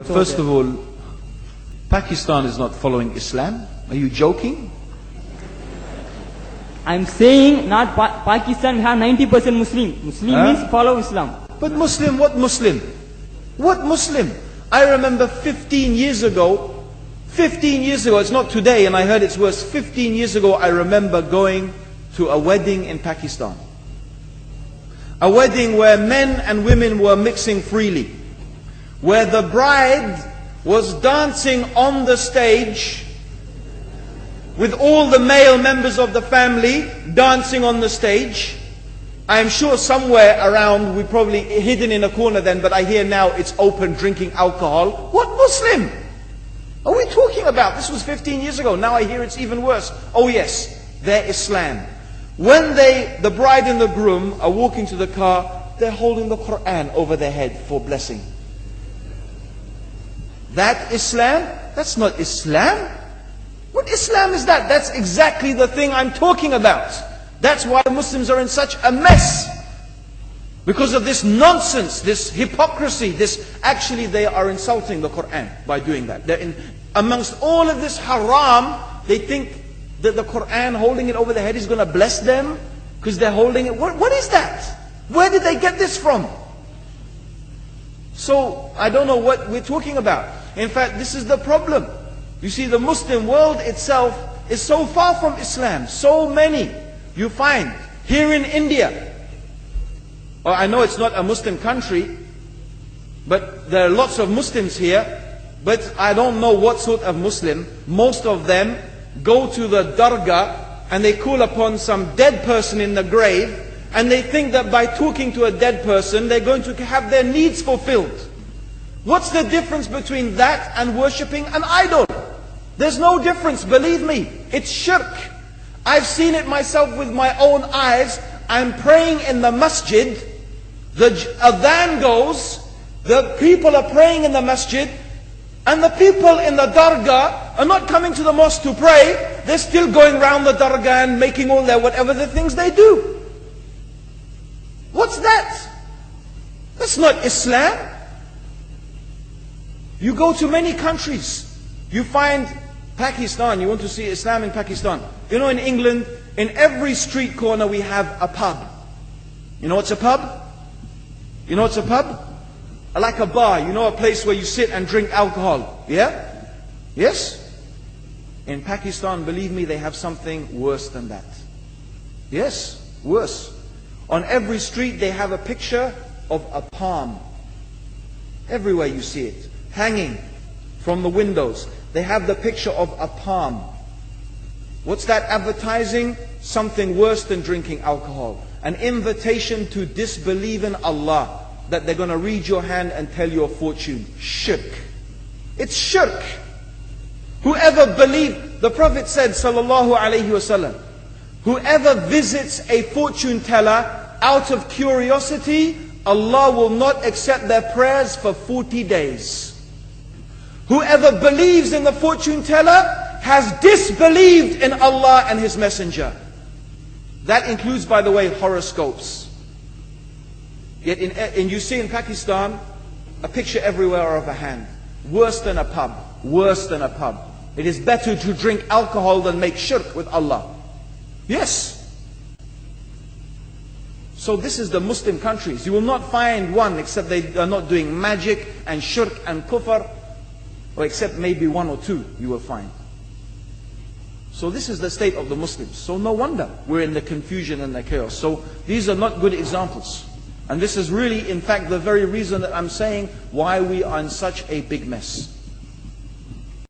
First of all, Pakistan is not following Islam. Are you joking? I'm saying not Pakistan, we have 90% Muslim. Muslim means follow Islam. But Muslim, what Muslim? What Muslim? I remember 15 years ago, it's not today and I heard it's worse. 15 years ago I remember going to a wedding in Pakistan. A wedding where men and women were mixing freely. Where the bride was dancing on the stage with all the male members of the family dancing on the stage. I'm sure somewhere around, we probably hidden in a corner then, but I hear now it's open, drinking alcohol. What Muslim are we talking about? This was 15 years ago. Now I hear it's even worse. Oh yes, they're Islam. When the bride and the groom are walking to the car, they're holding the Quran over their head for blessing. That Islam? That's not Islam. What Islam is that? That's exactly the thing I'm talking about. That's why Muslims are in such a mess. Because of this nonsense, this hypocrisy, actually they are insulting the Quran by doing that. Amongst all of this haram, they think that the Quran, holding it over their head, is going to bless them because they're holding it. What is that? Where did they get this from? So, I don't know what we're talking about. In fact, this is the problem. You see, the Muslim world itself is so far from Islam. So many you find here in India. Well, I know it's not a Muslim country, but there are lots of Muslims here. But I don't know what sort of Muslim. Most of them go to the dargah and they call upon some dead person in the grave, and they think that by talking to a dead person they're going to have their needs fulfilled. What's the difference between that and worshipping an idol? There's no difference, believe me. It's shirk. I've seen it myself with my own eyes. I'm praying in the masjid, the adhan goes, the people are praying in the masjid, and the people in the dargah are not coming to the mosque to pray. They're still going around the dargah and making all their whatever the things they do. What's that? That's not Islam. You go to many countries, you find Pakistan, you want to see Islam in Pakistan. You know, in England, in every street corner we have a pub. You know what's a pub? You know what's a pub? Like a bar, you know, a place where you sit and drink alcohol. Yeah? Yes? In Pakistan, believe me, they have something worse than that. Yes, worse. On every street they have a picture of a palm. Everywhere you see it, hanging from the windows. They have the picture of a palm. What's that advertising? Something worse than drinking alcohol. An invitation to disbelieve in Allah. That they're going to read your hand and tell your fortune. Shirk. It's shirk. Whoever believes, the Prophet said, sallallahu alaihi wasallam, whoever visits a fortune teller out of curiosity, Allah will not accept their prayers for 40 days. Whoever believes in the fortune teller has disbelieved in Allah and His Messenger. That includes, by the way, horoscopes. Yet you see in Pakistan, a picture everywhere of a hand. Worse than a pub. Worse than a pub. It is better to drink alcohol than make shirk with Allah. Yes. So this is the Muslim countries. You will not find one except they are not doing magic and shirk and kufr, or except maybe one or two you will find. So this is the state of the Muslims. So no wonder we're in the confusion and the chaos. So these are not good examples. And this is really, in fact, the very reason that I'm saying why we are in such a big mess.